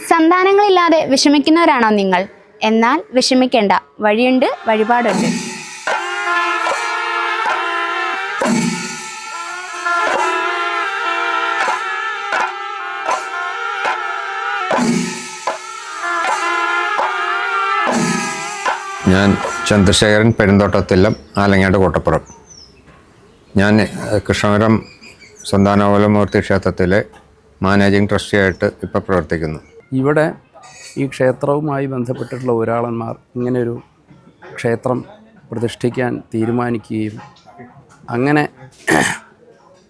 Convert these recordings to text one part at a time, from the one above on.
സന്താനങ്ങളില്ലാതെ വിഷമിക്കുന്നവരാണോ നിങ്ങൾ? എന്നാൽ വിഷമിക്കേണ്ട, വഴിയുണ്ട്, വഴിപാടുണ്ട്. ഞാൻ ചന്ദ്രശേഖരൻ, പെരുന്തോട്ടത്തില്ലം, ആലങ്ങാട് കോട്ടപ്പുറം. ഞാൻ കൃഷ്ണപുരം സന്താനമൂലമൂർത്തി ക്ഷേത്രത്തിലെ മാനേജിംഗ് ട്രസ്റ്റിയായിട്ട് ഇപ്പോൾ പ്രവർത്തിക്കുന്നു. ഇവിടെ ഈ ക്ഷേത്രവുമായി ബന്ധപ്പെട്ടിട്ടുള്ള ഒരാളന്മാർ ഇങ്ങനെയൊരു ക്ഷേത്രം പ്രതിഷ്ഠിക്കാൻ തീരുമാനിക്കുകയും അങ്ങനെ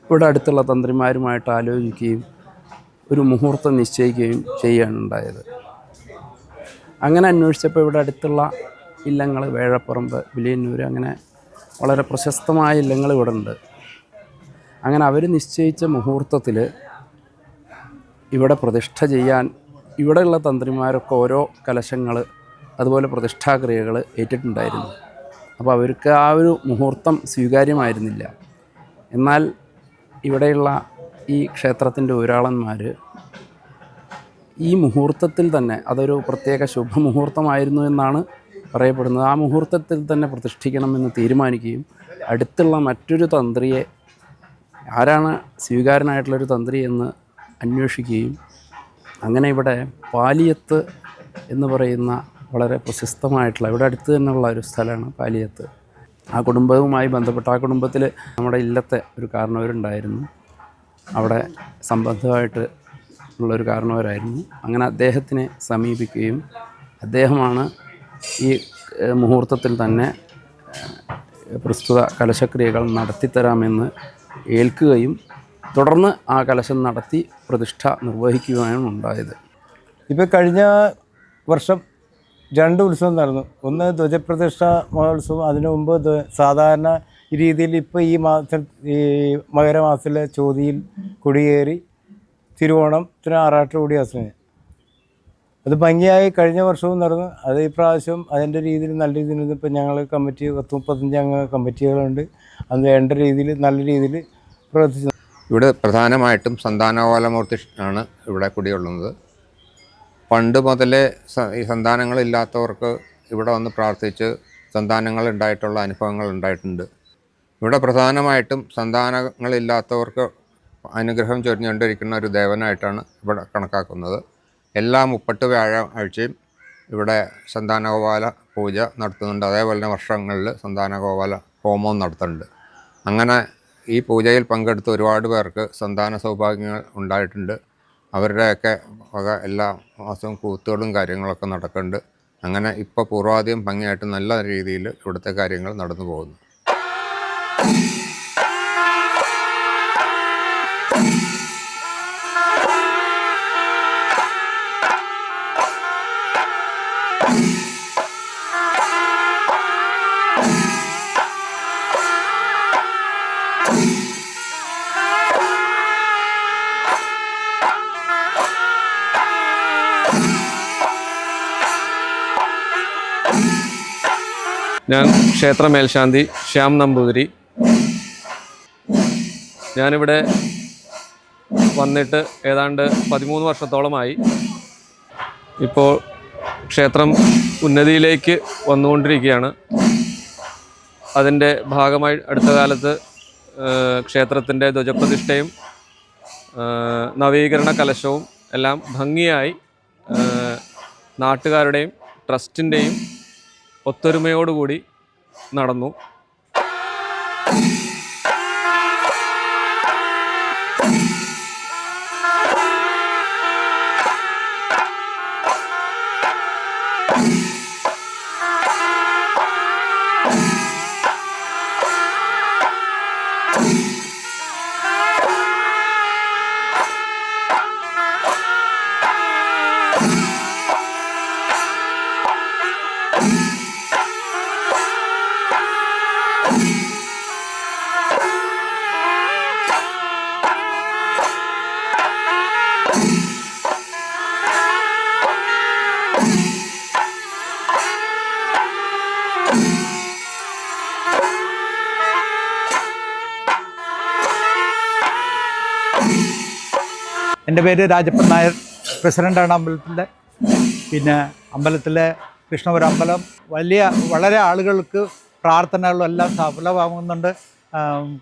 ഇവിടെ അടുത്തുള്ള തന്ത്രിമാരുമായിട്ട് ആലോചിക്കുകയും ഒരു മുഹൂർത്തം നിശ്ചയിക്കുകയും ചെയ്യുകയാണ് ഉണ്ടായത്. അങ്ങനെ അന്വേഷിച്ചപ്പോൾ ഇവിടെ അടുത്തുള്ള ഇല്ലങ്ങൾ വേഴപ്പറമ്പ്, വിലിയന്നൂർ, അങ്ങനെ വളരെ പ്രശസ്തമായ ഇല്ലങ്ങൾ ഇവിടെ ഉണ്ട്. അങ്ങനെ അവർ നിശ്ചയിച്ച മുഹൂർത്തത്തിൽ ഇവിടെ പ്രതിഷ്ഠ ചെയ്യാൻ ഇവിടെയുള്ള തന്ത്രിമാരൊക്കെ ഓരോ കലശങ്ങൾ അതുപോലെ പ്രതിഷ്ഠാക്രിയകൾ ഏറ്റിട്ടുണ്ടായിരുന്നു. അപ്പോൾ അവർക്ക് ആ ഒരു മുഹൂർത്തം സ്വീകാര്യമായിരുന്നില്ല. എന്നാൽ ഇവിടെയുള്ള ഈ ക്ഷേത്രത്തിൻ്റെ ഒരാളന്മാർ ഈ മുഹൂർത്തത്തിൽ തന്നെ, അതൊരു പ്രത്യേക ശുഭമുഹൂർത്തമായിരുന്നു എന്നാണ് പറയപ്പെടുന്നത്, ആ മുഹൂർത്തത്തിൽ തന്നെ പ്രതിഷ്ഠിക്കണമെന്ന് തീരുമാനിക്കുകയും അടുത്തുള്ള മറ്റൊരു തന്ത്രിയെ, ആരാണ് സ്വീകാര്യനായിട്ടുള്ളൊരു തന്ത്രി എന്ന് അന്വേഷിക്കുകയും അങ്ങനെ ഇവിടെ പാലിയത്ത് എന്ന് പറയുന്ന വളരെ പ്രശസ്തമായിട്ടുള്ള, ഇവിടെ അടുത്ത് തന്നെയുള്ള ഒരു സ്ഥലമാണ് പാലിയത്ത്. ആ കുടുംബവുമായി ബന്ധപ്പെട്ട്, ആ കുടുംബത്തിൽ നമ്മുടെ ഇല്ലത്തെ ഒരു കാരണവരുണ്ടായിരുന്നു, അവിടെ സംബന്ധമായിട്ട് ഉള്ളൊരു കാരണവരായിരുന്നു. അങ്ങനെ അദ്ദേഹത്തിനെ സമീപിക്കുകയും അദ്ദേഹമാണ് ഈ മുഹൂർത്തത്തിൽ തന്നെ പ്രസ്തുത കലശക്രിയകൾ നടത്തിത്തരാമെന്ന് ഏൽക്കുകയും തുടർന്ന് ആ കലശം നടത്തി പ്രതിഷ്ഠ നിർവഹിക്കുകയാണ് ഉണ്ടായത്. ഇപ്പോൾ കഴിഞ്ഞ വർഷം 2 ഉത്സവം നടന്നു. ഒന്ന് ധ്വജപ്രതിഷ്ഠ മഹോത്സവം, അതിനു മുമ്പ് സാധാരണ രീതിയിൽ ഇപ്പോൾ ഈ മകരമാസത്തിലെ ചോതിയിൽ കൊടിയേറി തിരുവോണത്തിന് ആറാട്ടുകൂടി അസുഖം അത് ഭംഗിയായി കഴിഞ്ഞ വർഷവും നടന്നു. അത് ഈ പ്രാവശ്യം അതിൻ്റെ രീതിയിൽ നല്ല രീതിയിൽ ഇപ്പോൾ ഞങ്ങൾ കമ്മിറ്റി 10-35 അംഗ കമ്മിറ്റികളുണ്ട്. അത് വേണ്ട രീതിയിൽ നല്ല രീതിയിൽ പ്രവർത്തിച്ചു. ഇവിടെ പ്രധാനമായിട്ടും സന്താനമൂലമൂർത്തി ആണ് ഇവിടെ കുടികൊള്ളുന്നത്. പണ്ട് മുതലേ ഈ സന്താനങ്ങളില്ലാത്തവർക്ക് ഇവിടെ വന്ന് പ്രാർത്ഥിച്ച് സന്താനങ്ങൾ ഉണ്ടായിട്ടുള്ള അനുഭവങ്ങൾ ഉണ്ടായിട്ടുണ്ട്. ഇവിടെ പ്രധാനമായിട്ടും സന്താനങ്ങളില്ലാത്തവർക്ക് അനുഗ്രഹം ചൊരിഞ്ഞുകൊണ്ടിരിക്കുന്ന ഒരു ദേവനായിട്ടാണ് ഇവിടെ കണക്കാക്കുന്നത്. എല്ലാ 30 വ്യാഴാഴ്ചയും ഇവിടെ സന്താനഗോപാല പൂജ നടത്തുന്നുണ്ട്. അതേപോലെ തന്നെ വർഷങ്ങളിൽ സന്താനഗോപാല ഹോമവും നടത്തുന്നുണ്ട്. അങ്ങനെ ഈ പൂജയിൽ പങ്കെടുത്ത് ഒരുപാട് പേർക്ക് സന്താന സൗഭാഗ്യങ്ങൾ ഉണ്ടായിട്ടുണ്ട്. അവരുടെയൊക്കെ വക എല്ലാ മാസവും കൂത്തുകളും കാര്യങ്ങളൊക്കെ നടക്കുന്നുണ്ട്. അങ്ങനെ ഇപ്പോൾ പൂർവാധികം ഭംഗിയായിട്ട് നല്ല രീതിയിൽ ഇവിടുത്തെ കാര്യങ്ങൾ നടന്നു പോകുന്നു. ഞാൻ ക്ഷേത്ര മേൽശാന്തി ശ്യാം നമ്പൂതിരി. ഞാനിവിടെ വന്നിട്ട് ഏതാണ്ട് 13 വർഷത്തോളമായി. ഇപ്പോൾ ക്ഷേത്രം ഉന്നതിയിലേക്ക് വന്നുകൊണ്ടിരിക്കുകയാണ്. അതിൻ്റെ ഭാഗമായി അടുത്ത കാലത്ത് ക്ഷേത്രത്തിൻ്റെ ധ്വജപ്രതിഷ്ഠയും നവീകരണ കലശവും എല്ലാം ഭംഗിയായി നാട്ടുകാരുടെയും ട്രസ്റ്റിൻ്റെയും ഒത്തൊരുമയോടുകൂടി നടന്നു. എൻ്റെ പേര് രാജപ്പൻ നായർ. പ്രസിഡൻ്റാണ് അമ്പലത്തിൻ്റെ. പിന്നെ അമ്പലത്തിലെ കൃഷ്ണപുരം അമ്പലം വളരെ ആളുകൾക്ക് പ്രാർത്ഥനകളും എല്ലാം സഫലമാകുന്നുണ്ട്.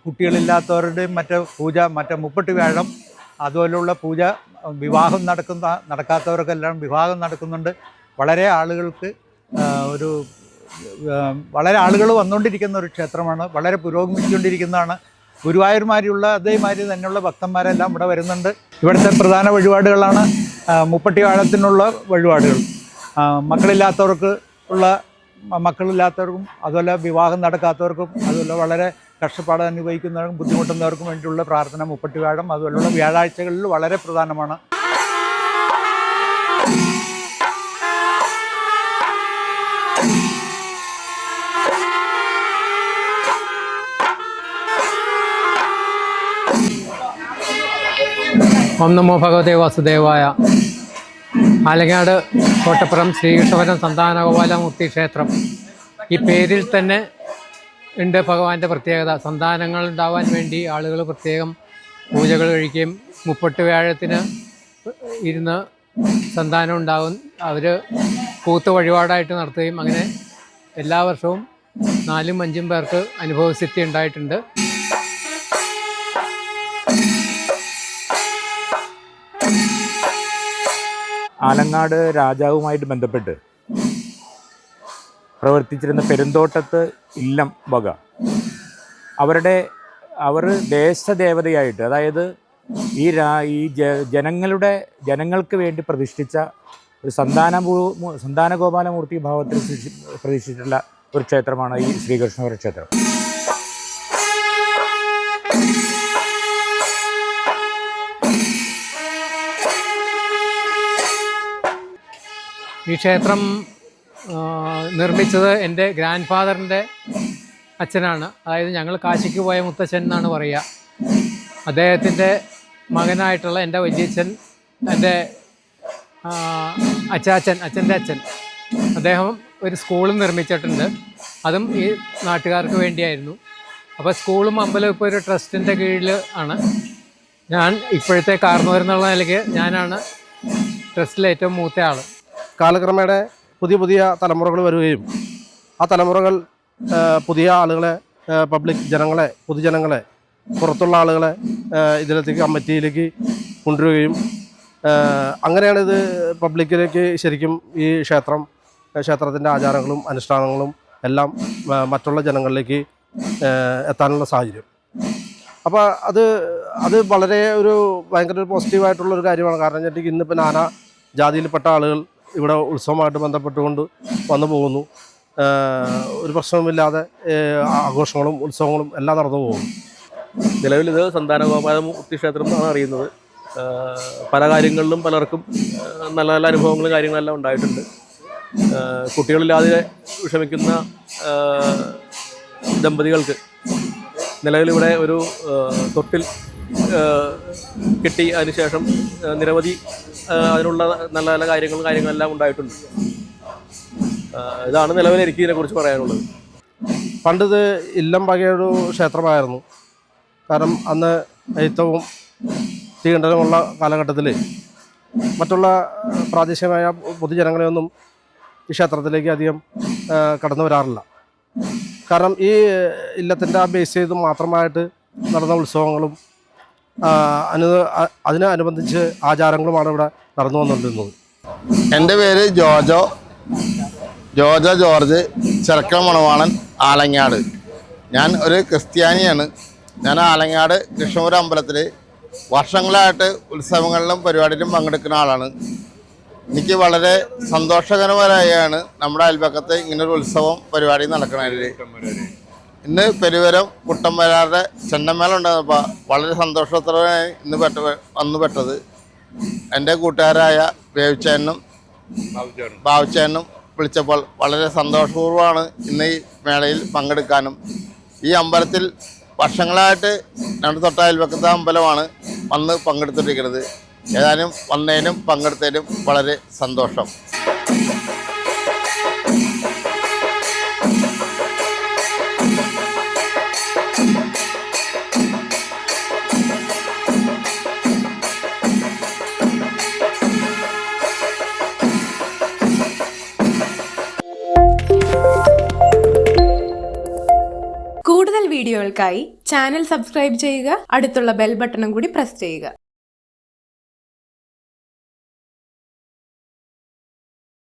കുട്ടികളില്ലാത്തവരുടെയും മറ്റേ മുപ്പട്ട് വ്യാഴം അതുപോലുള്ള പൂജ, വിവാഹം നടക്കാത്തവർക്കെല്ലാം വിവാഹം നടക്കുന്നുണ്ട്. വളരെ ആളുകൾ വന്നുകൊണ്ടിരിക്കുന്ന ഒരു ക്ഷേത്രമാണ്. വളരെ പുരോഗമിച്ചുകൊണ്ടിരിക്കുന്നതാണ്. ഗുരുവായൂർമാരിയുള്ള അതേമാതിരി തന്നെയുള്ള ഭക്തന്മാരെല്ലാം ഇവിടെ വരുന്നുണ്ട്. ഇവിടുത്തെ പ്രധാന വഴിപാടുകളാണ് മുപ്പട്ടി വ്യാഴത്തിനുള്ള വഴിപാടുകൾ. മക്കളില്ലാത്തവർക്കും അതുപോലെ വിവാഹം നടക്കാത്തവർക്കും അതുപോലെ വളരെ കഷ്ടപ്പാട് അനുഭവിക്കുന്നവർക്കും ബുദ്ധിമുട്ടുന്നവർക്കും വേണ്ടിയുള്ള പ്രാർത്ഥന മുപ്പട്ടി വ്യാഴം അതുപോലുള്ള വ്യാഴാഴ്ചകളിൽ വളരെ പ്രധാനമാണ്. ഓം നമോ ഭഗവതേ വാസുദേവായ. ആലങ്ങാട് കോട്ടപ്പുറം ശ്രീകൃഷ്ണപുരം സന്താനഗോപാലമൂർത്തി ക്ഷേത്രം. ഈ പേരിൽ തന്നെ ഉണ്ട് ഭഗവാന്റെ പ്രത്യേകത. സന്താനങ്ങൾ ഉണ്ടാവാൻ വേണ്ടി ആളുകൾ പ്രത്യേകം പൂജകൾ കഴിക്കുകയും മുപ്പട്ട് വ്യാഴത്തിന് ഇരുന്ന് സന്താനം ഉണ്ടാകും അവർ പൂത്ത് വഴിപാടായിട്ട് നടത്തുകയും അങ്ങനെ എല്ലാ വർഷവും 4-5 പേർക്ക് അനുഭവസിദ്ധി ഉണ്ടായിട്ടുണ്ട്. ആലങ്ങാട് രാജാവുമായിട്ട് ബന്ധപ്പെട്ട് പ്രവർത്തിച്ചിരുന്ന പെരുന്തോട്ടത്ത് ഇല്ലം വക അവർ ദേശദേവതയായിട്ട്, അതായത് ഈ ജനങ്ങൾക്ക് വേണ്ടി പ്രതിഷ്ഠിച്ച ഒരു സന്താനഗോപാലമൂർത്തി ഭാവത്തിൽ പ്രതിഷ്ഠിച്ചിട്ടുള്ള ഒരു ക്ഷേത്രമാണ് ഈ ശ്രീകൃഷ്ണപുരം ക്ഷേത്രം. ഈ ക്ഷേത്രം നിർമ്മിച്ചത് എൻ്റെ ഗ്രാൻഡ് ഫാദറിൻ്റെ അച്ഛനാണ്. അതായത് ഞങ്ങൾ കാശിക്ക് പോയ മുത്തച്ഛൻ എന്നാണ് പറയുക. അദ്ദേഹത്തിൻ്റെ മകനായിട്ടുള്ള എൻ്റെ വലിയച്ഛൻ, എൻ്റെ അച്ഛൻ്റെ അച്ഛൻ, അദ്ദേഹം ഒരു സ്കൂളും നിർമ്മിച്ചിട്ടുണ്ട്. അതും ഈ നാട്ടുകാർക്ക് വേണ്ടിയായിരുന്നു. അപ്പോൾ സ്കൂളും അമ്പലവും ഇപ്പോൾ ഒരു ട്രസ്റ്റിൻ്റെ കീഴിൽ ആണ്. ഞാൻ ഇപ്പോഴത്തെ കാരണവരെന്നുള്ള നിലയ്ക്ക് ഞാനാണ് ട്രസ്റ്റിലെ ഏറ്റവും മൂത്ത ആൾ. കാലക്രമേണ പുതിയ തലമുറകൾ വരികയും ആ തലമുറകൾ പുതിയ ആളുകളെ, പൊതുജനങ്ങളെ, പുറത്തുള്ള ആളുകളെ ഇതിലേക്ക് കമ്മിറ്റിയിലേക്ക് കൊണ്ടുവരികയും അങ്ങനെയാണ് ഇത് പബ്ലിക്കിലേക്ക് ശരിക്കും ഈ ക്ഷേത്രത്തിൻ്റെ ആചാരങ്ങളും അനുഷ്ഠാനങ്ങളും എല്ലാം മറ്റുള്ള ജനങ്ങളിലേക്ക് എത്താനുള്ള സാഹചര്യം. അപ്പോൾ അത് വളരെ ഭയങ്കര പോസിറ്റീവായിട്ടുള്ളൊരു കാര്യമാണ്. കാരണം വെച്ചിട്ടുണ്ടെങ്കിൽ ഇന്നിപ്പോൾ നാനാ ജാതിയിൽപ്പെട്ട ആളുകൾ ഇവിടെ ഉത്സവമായിട്ട് ബന്ധപ്പെട്ടുകൊണ്ട് വന്നു പോകുന്നു. ഒരു പ്രശ്നവുമില്ലാതെ ആഘോഷങ്ങളും ഉത്സവങ്ങളും എല്ലാം നടന്നു പോകുന്നു. നിലവിലിത് സന്താനഗോപാലമൂർത്തി ക്ഷേത്രം എന്നാണ് അറിയുന്നത്. പല കാര്യങ്ങളിലും പലർക്കും നല്ല നല്ല അനുഭവങ്ങളും കാര്യങ്ങളെല്ലാം ഉണ്ടായിട്ടുണ്ട്. കുട്ടികളില്ലാതെ വിഷമിക്കുന്ന ദമ്പതികൾക്ക് നിലവിലിവിടെ ഒരു തൊട്ടിൽ കിട്ടി. അതിനുശേഷം നിരവധി അതിനുള്ള നല്ല നല്ല കാര്യങ്ങളെല്ലാം ഉണ്ടായിട്ടുണ്ട്. ഇതാണ് നിലവിൽ എനിക്ക് ഇതിനെക്കുറിച്ച് പറയാനുള്ളത്. പണ്ടിത് ഇല്ലം വകയൊരു ക്ഷേത്രമായിരുന്നു. കാരണം അന്ന് എഴുത്തവും തീണ്ടലുമുള്ള കാലഘട്ടത്തിൽ മറ്റുള്ള പ്രാദേശികമായ പൊതുജനങ്ങളെയൊന്നും ഈ ക്ഷേത്രത്തിലേക്ക് അധികം കടന്നു വരാറില്ല. കാരണം ഈ ഇല്ലത്തിൻ്റെ ബേസ് ചെയ്ത് മാത്രമായിട്ട് നടന്ന ഉത്സവങ്ങളും അതിനനുബന്ധിച്ച് ആചാരങ്ങളുമാണ് ഇവിടെ നടന്നു വന്നുകൊണ്ടിരുന്നത്. എൻ്റെ പേര് ജോജോ ജോർജ്, ചെറുക്കൽ മണവാളൻ, ആലങ്ങാട്. ഞാൻ ഒരു ക്രിസ്ത്യാനിയാണ്. ഞാൻ ആലങ്ങാട് കൃഷ്ണപുരം അമ്പലത്തിൽ വർഷങ്ങളായിട്ട് ഉത്സവങ്ങളിലും പരിപാടിയിലും പങ്കെടുക്കുന്ന ആളാണ്. എനിക്ക് വളരെ സന്തോഷകരമായാണ് നമ്മുടെ അയൽപക്കത്ത് ഇങ്ങനൊരു ഉത്സവം പരിപാടി നടക്കണതിൽ. ഇന്ന് പെരുവരം കുട്ടമ്പരാറുടെ ചെണ്ടമേളം ഉണ്ടായിരുന്നപ്പോൾ വളരെ സന്തോഷത്തോടെ ഇന്ന് വന്നു പെട്ടത്. എൻ്റെ കൂട്ടുകാരായ ബാബുച്ചേനും വിളിച്ചപ്പോൾ വളരെ സന്തോഷപൂർവ്വമാണ് ഇന്ന് ഈ മേളയിൽ പങ്കെടുക്കാനും. ഈ അമ്പലത്തിൽ വർഷങ്ങളായിട്ട് നമ്മുടെ തൊട്ട അയൽപക്കത്തെ അമ്പലമാണ് വന്ന് പങ്കെടുത്തിരിക്കുന്നത്. ഏതായാലും വന്നതിനും പങ്കെടുത്തതിനും വളരെ സന്തോഷം. കൂടുതൽ വീഡിയോകൾക്കായി ചാനൽ സബ്സ്ക്രൈബ് ചെയ്യുക, അടുത്തുള്ള ബെൽ ബട്ടണും കൂടി പ്രസ് ചെയ്യുക.